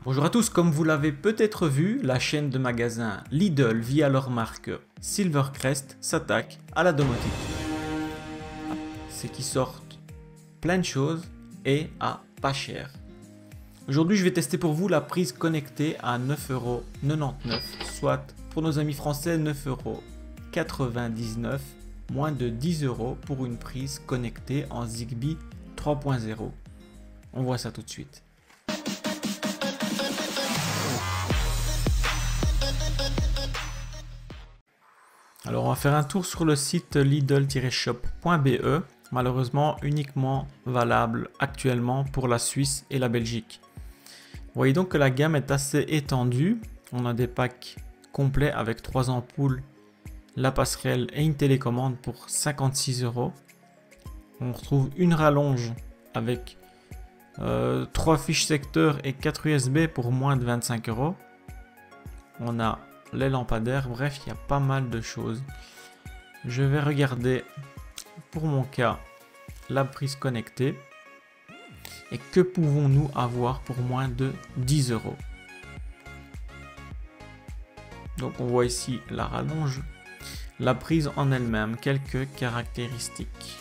Bonjour à tous, comme vous l'avez peut-être vu, la chaîne de magasins Lidl via leur marque Silvercrest s'attaque à la domotique. C'est qu'ils sortent plein de choses et à pas cher. Aujourd'hui je vais tester pour vous la prise connectée à 9,99€, soit pour nos amis français 9,99€, moins de 10€ pour une prise connectée en Zigbee 3.0. On voit ça tout de suite. Alors on va faire un tour sur le site lidl-shop.be, malheureusement uniquement valable actuellement pour la Suisse et la Belgique. Vous voyez donc que la gamme est assez étendue, on a des packs complets avec 3 ampoules, la passerelle et une télécommande pour 56€. On retrouve une rallonge avec 3 fiches secteurs et 4 USB pour moins de 25€. On a les lampadaires, bref, il y a pas mal de choses. Je vais regarder pour mon cas la prise connectée et que pouvons-nous avoir pour moins de 10€. Donc on voit ici la rallonge, la prise en elle-même, quelques caractéristiques.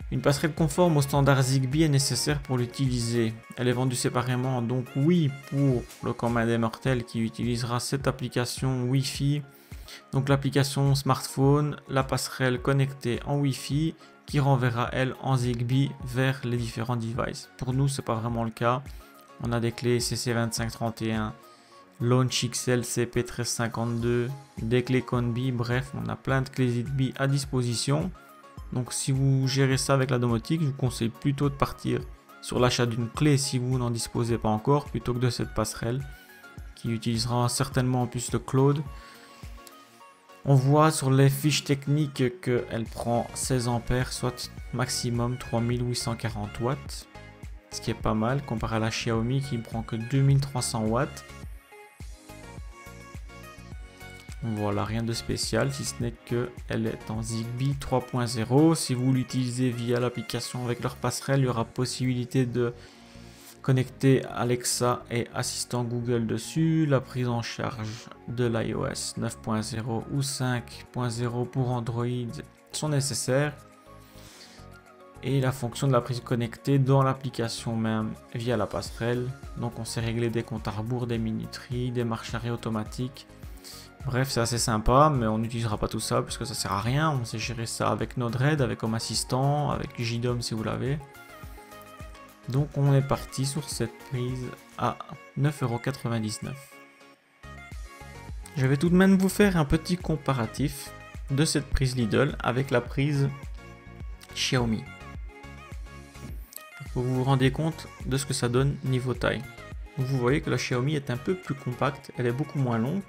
Une passerelle conforme au standard Zigbee est nécessaire pour l'utiliser. Elle est vendue séparément, donc oui pour le commun des mortels qui utilisera cette application Wi-Fi. Donc l'application smartphone, la passerelle connectée en Wi-Fi qui renverra elle en Zigbee vers les différents devices. Pour nous, c'est pas vraiment le cas. On a des clés CC2531, Launch XL CP1352, des clés Conbi, bref, on a plein de clés Zigbee à disposition. Donc si vous gérez ça avec la domotique, je vous conseille plutôt de partir sur l'achat d'une clé si vous n'en disposez pas encore, plutôt que de cette passerelle qui utilisera certainement en plus le cloud. On voit sur les fiches techniques qu'elle prend 16 ampères, soit maximum 3840 watts, ce qui est pas mal comparé à la Xiaomi qui ne prend que 2300 watts. Voilà, rien de spécial si ce n'est qu'elle est en Zigbee 3.0. Si vous l'utilisez via l'application avec leur passerelle, il y aura possibilité de connecter Alexa et assistant Google dessus. La prise en charge de l'iOS 9.0 ou 5.0 pour Android sont nécessaires. Et la fonction de la prise connectée dans l'application même via la passerelle. Donc on sait régler des comptes à rebours, des minuteries, des marches arrêt automatiques. Bref, c'est assez sympa, mais on n'utilisera pas tout ça parce que ça sert à rien. On sait gérer ça avec Node-RED, avec Home Assistant, avec JDOM si vous l'avez. Donc on est parti sur cette prise à 9,99€. Je vais tout de même vous faire un petit comparatif de cette prise Lidl avec la prise Xiaomi. Pour que vous vous rendiez compte de ce que ça donne niveau taille. Vous voyez que la Xiaomi est un peu plus compacte, elle est beaucoup moins longue.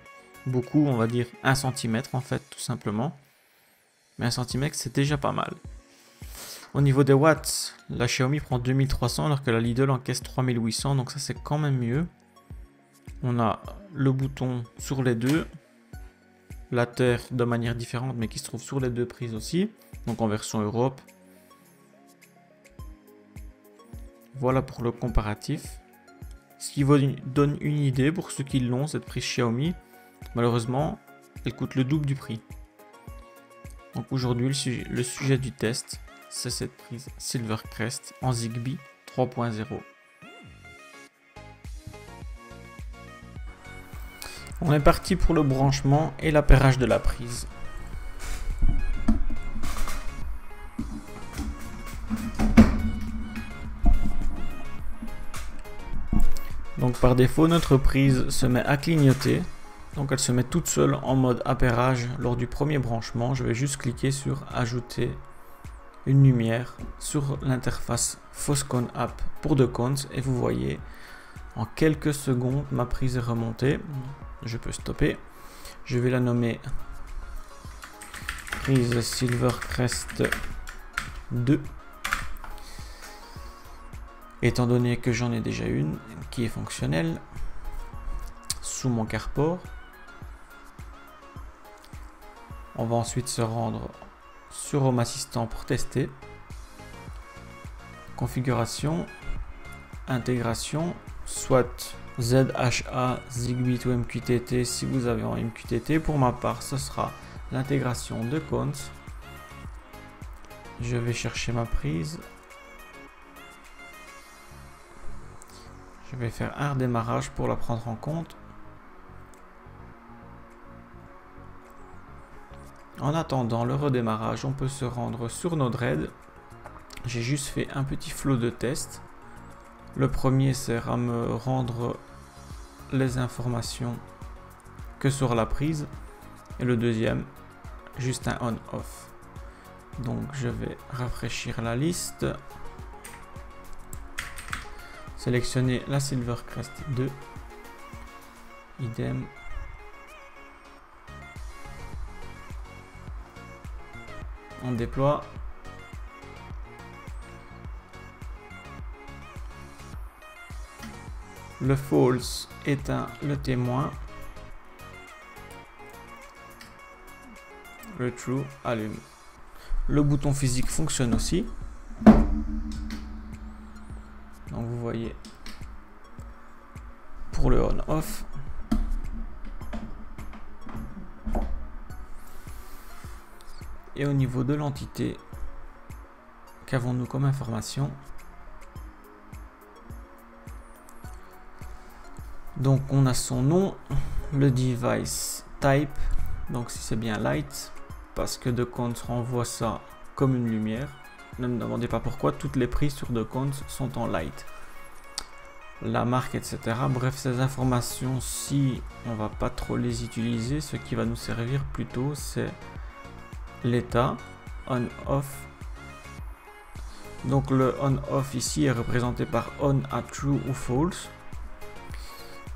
Beaucoup, on va dire 1 cm en fait, tout simplement. Mais 1 cm, c'est déjà pas mal. Au niveau des watts, la Xiaomi prend 2300 alors que la Lidl encaisse 3800, donc ça c'est quand même mieux. On a le bouton sur les deux, la terre de manière différente mais qui se trouve sur les deux prises aussi, donc en version Europe. Voilà pour le comparatif. Ce qui vous donne une idée pour ceux qui l'ont, cette prise Xiaomi. Malheureusement, elle coûte le double du prix. Donc aujourd'hui, le sujet du test, c'est cette prise Silvercrest en Zigbee 3.0. On est parti pour le branchement et l'appairage de la prise. Donc par défaut, notre prise se met à clignoter. Donc elle se met toute seule en mode appairage lors du premier branchement. Je vais juste cliquer sur ajouter une lumière sur l'interface Foscon App pour 2 comptes et vous voyez en quelques secondes ma prise est remontée. Je peux stopper. Je vais la nommer prise Silvercrest 2. Étant donné que j'en ai déjà une qui est fonctionnelle sous mon carport. On va ensuite se rendre sur Home Assistant pour tester. Configuration. intégration, soit ZHA, Zigbee to MQTT si vous avez en MQTT. Pour ma part, ce sera l'intégration de Cons. Je vais chercher ma prise. Je vais faire un redémarrage pour la prendre en compte. En attendant le redémarrage, on peut se rendre sur Node-RED. J'ai juste fait un petit flot de tests. Le premier sert à me rendre les informations que sur la prise. Et le deuxième, juste un on-off. Donc je vais rafraîchir la liste. Sélectionner la Silvercrest 2. Idem. On déploie. Le false éteint le témoin. Le true allume. Le bouton physique fonctionne aussi. Donc vous voyez pour le on-off. Et au niveau de l'entité, qu'avons-nous comme information? Donc on a son nom, le device type, donc si c'est bien light, parce que DeCount renvoie ça comme une lumière. Ne me demandez pas pourquoi, toutes les prises sur DeCount sont en light. La marque, etc. Bref, ces informations, si on va pas trop les utiliser, ce qui va nous servir plutôt, c'est l'état on-off. Donc le on-off ici est représenté par on à true ou false.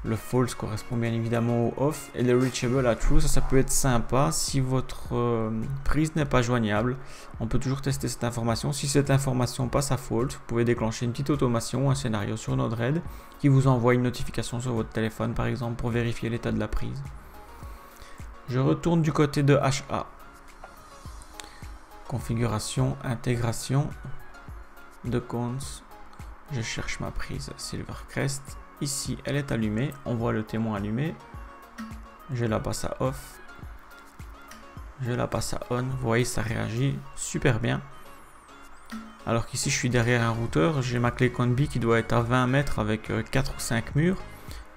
Le false correspond bien évidemment au off et le reachable à true. Ça peut être sympa si votre prise n'est pas joignable. On peut toujours tester cette information. Si cette information passe à false, vous pouvez déclencher une petite automation ou un scénario sur Node-RED qui vous envoie une notification sur votre téléphone par exemple pour vérifier l'état de la prise. Je retourne du côté de HA. Configuration, intégration de cons. Je cherche ma prise Silvercrest. Ici, elle est allumée. On voit le témoin allumé. Je la passe à off. Je la passe à on. Vous voyez, ça réagit super bien. Alors qu'ici, je suis derrière un routeur. J'ai ma clé Conbi qui doit être à 20 mètres avec 4 ou 5 murs.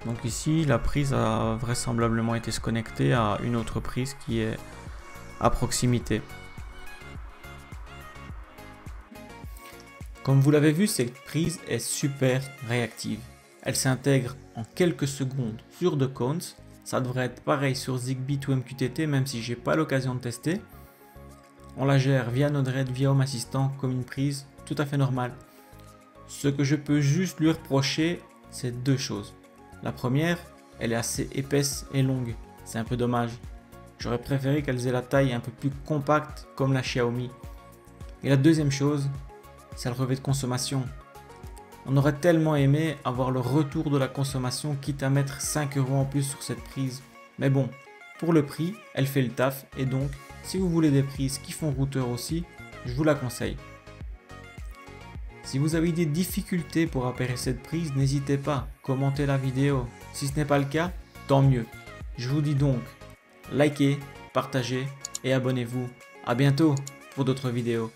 Donc ici, la prise a vraisemblablement été se connecter à une autre prise qui est à proximité. Comme vous l'avez vu, cette prise est super réactive. Elle s'intègre en quelques secondes sur DeCount. Ça devrait être pareil sur Zigbee to MQTT, même si j'ai pas l'occasion de tester. On la gère via Node-RED, via Home Assistant, comme une prise tout à fait normale. Ce que je peux juste lui reprocher, c'est deux choses. La première, elle est assez épaisse et longue. C'est un peu dommage. J'aurais préféré qu'elle ait la taille un peu plus compacte comme la Xiaomi. Et la deuxième chose, c'est le relevé de consommation. On aurait tellement aimé avoir le retour de la consommation, quitte à mettre 5 € en plus sur cette prise. Mais bon, pour le prix, elle fait le taf et donc, si vous voulez des prises qui font routeur aussi, je vous la conseille. Si vous avez des difficultés pour opérer cette prise, n'hésitez pas, commentez la vidéo. Si ce n'est pas le cas, tant mieux. Je vous dis donc, likez, partagez et abonnez-vous. À bientôt pour d'autres vidéos.